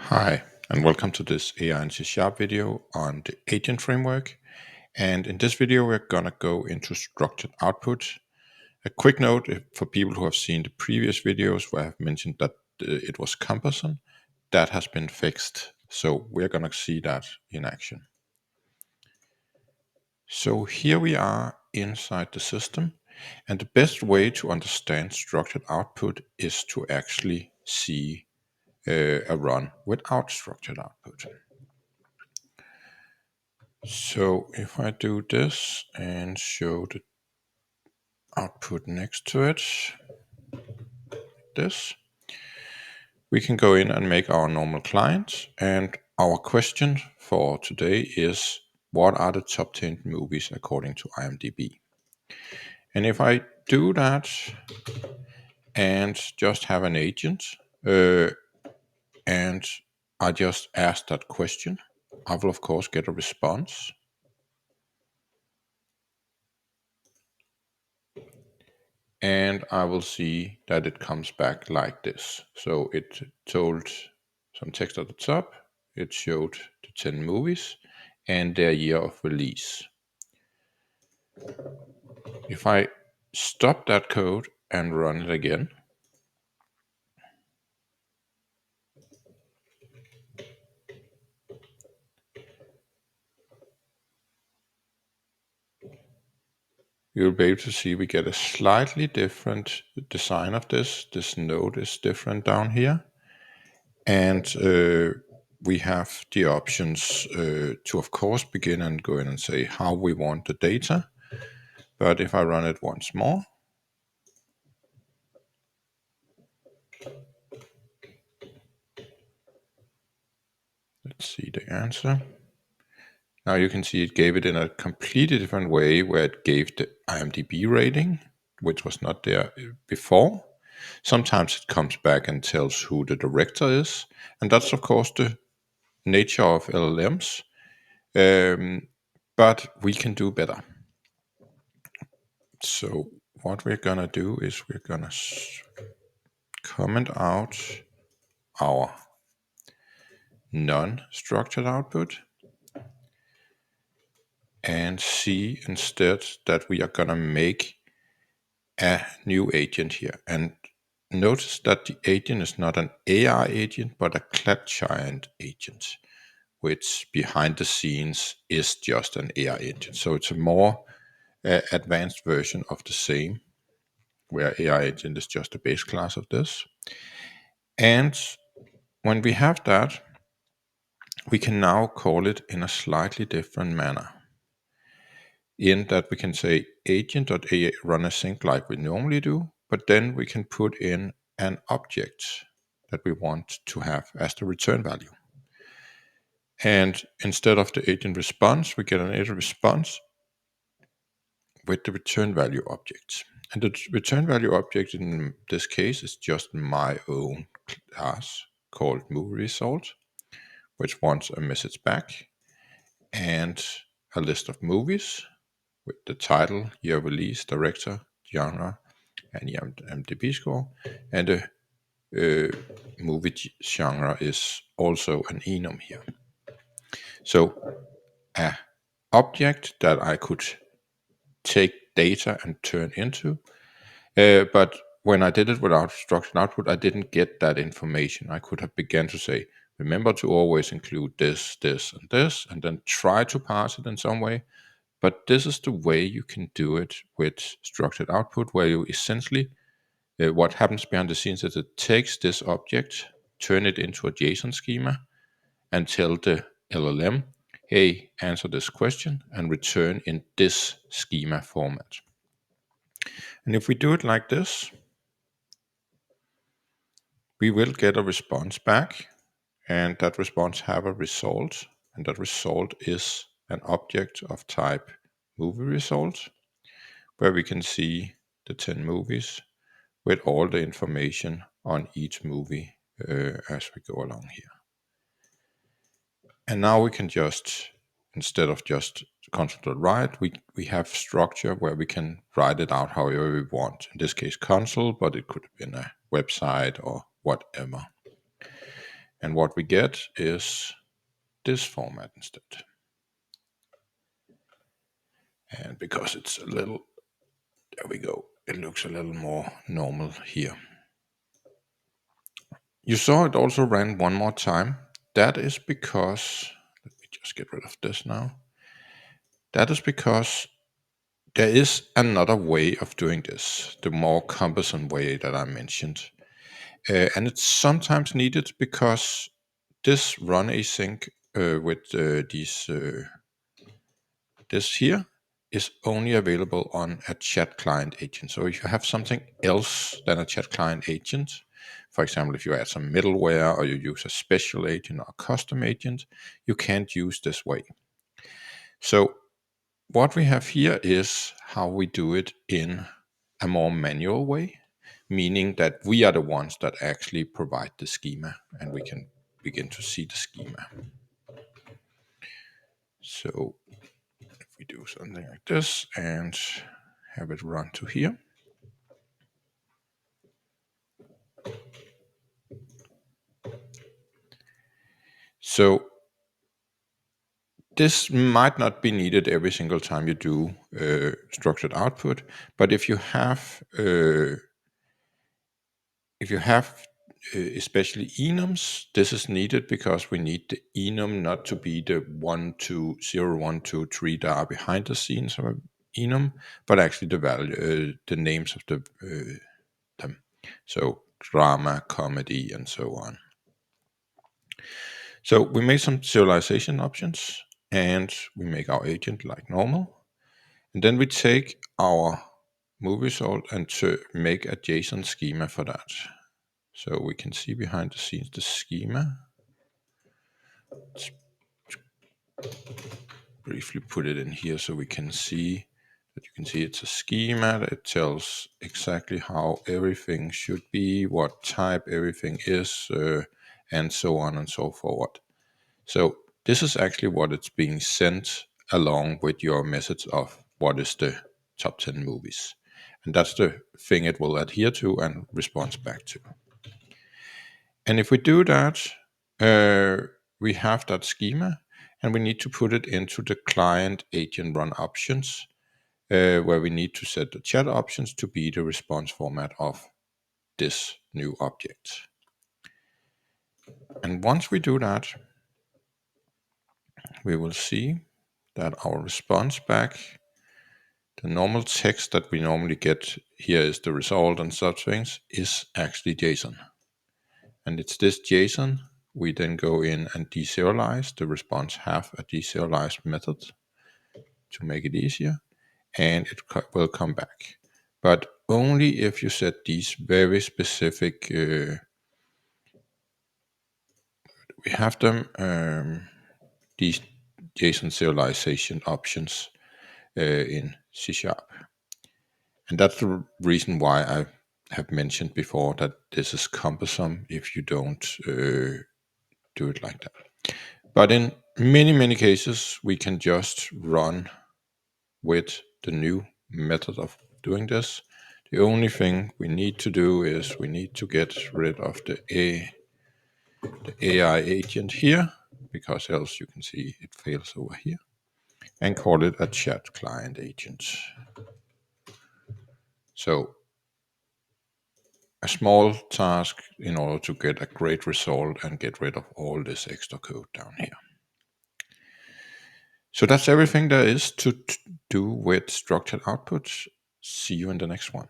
Hi, and welcome to this AI and C# video on the agent framework. And in this video, we're gonna go into structured output. A quick note for people who have seen the previous videos where I've mentioned that it was cumbersome, that has been fixed. So we're gonna see that in action. So here we are inside the system, and the best way to understand structured output is to actually see a run without structured output. So if I do this and show the output next to it, this, we can go in and make our normal client. And our question for today is, what are the top 10 movies according to IMDb? And if I do that and just have an agent, and I just ask that question, I will of course get a response. And I will see that it comes back like this. So it told some text at the top, it showed the 10 movies and their year of release. If I stop that code and run it again, you'll be able to see we get a slightly different design of this. This node is different down here. And we have the options to, of course, begin and go in and say how we want the data. But if I run it once more, let's see the answer. Now you can see it gave it in a completely different way, where it gave the IMDb rating, which was not there before. Sometimes it comes back and tells who the director is. And that's, of course, the nature of LLMs. But we can do better. So what we're going to do is we're going to comment out our non-structured output and see instead that we are going to make a new agent here. And notice that the agent is not an AI agent, but a Clad Giant agent, which behind the scenes is just an AI agent. So it's a more advanced version of the same, where AI agent is just a base class of this. And when we have that, we can now call it in a slightly different manner. In that we can say agent.ai run async like we normally do, but then we can put in an object that we want to have as the return value. And instead of the agent response, we get an agent response with the return value object. And the return value object in this case is just my own class called movie result, which wants a message back and a list of movies with the title, year of release, director, genre, and IMDb score. And the movie genre is also an enum here. So an object that I could take data and turn into, but when I did it without structured output, I didn't get that information. I could have begun to say, remember to always include this, this, and then try to parse it in some way. But this is the way you can do it with structured output, where you essentially, what happens behind the scenes is it takes this object, turn it into a JSON schema, and tell the LLM, hey, answer this question, and return in this schema format. And if we do it like this, we will get a response back, and that response have a result, and that result is an object of type movie result, where we can see the 10 movies with all the information on each movie as we go along here. And now we can just, instead of just console.write, we have structure where we can write it out however we want. In this case console, but it could have been a website or whatever. And what we get is this format instead. And because it's a little, there we go, it looks a little more normal here. You saw it also ran one more time. That is because, let me just get rid of this now. That is because there is another way of doing this, the more cumbersome way that I mentioned. And it's sometimes needed because this run async with this here is only available on a chat client agent. So if you have something else than a chat client agent, for example, if you add some middleware or you use a special agent or a custom agent, you can't use this way. So what we have here is how we do it in a more manual way, meaning that we are the ones that actually provide the schema and we can begin to see the schema. So if we do something like this and have it run to here. So this might not be needed every single time you do structured output, but if you have especially enums, this is needed because we need the enum not to be the 1, 2, 0, 1, 2, 3 that are behind the scenes of an enum, but actually the value, the names of them. So drama, comedy, and so on. So we made some serialization options, and we make our agent like normal. And then we take our movie result and to make a JSON schema for that. So we can see behind the scenes the schema. Let's briefly put it in here so we can see that you can see it's a schema that tells exactly how everything should be, what type everything is, and so on and so forth. So this is actually what it's being sent along with your message of what is the top 10 movies. And that's the thing it will adhere to and responds back to. And if we do that, we have that schema and we need to put it into the client agent run options, where we need to set the chat options to be the response format of this new object. And once we do that, we will see that our response back, the normal text that we normally get, here is the result and such things, is actually JSON. And it's this JSON we then go in and deserialize. The response have a deserialized method to make it easier, and it will come back. But only if you set these very specific, we have them, these JSON serialization options in C#. And that's the reason why I have mentioned before that this is cumbersome if you don't do it like that. But in many, many cases, we can just run with the new method of doing this. The only thing we need to do is we need to get rid of the AI agent here, because else you can see it fails over here, and call it a chat client agent. So a small task in order to get a great result and get rid of all this extra code down here. So that's everything there is to do with structured outputs. See you in the next one.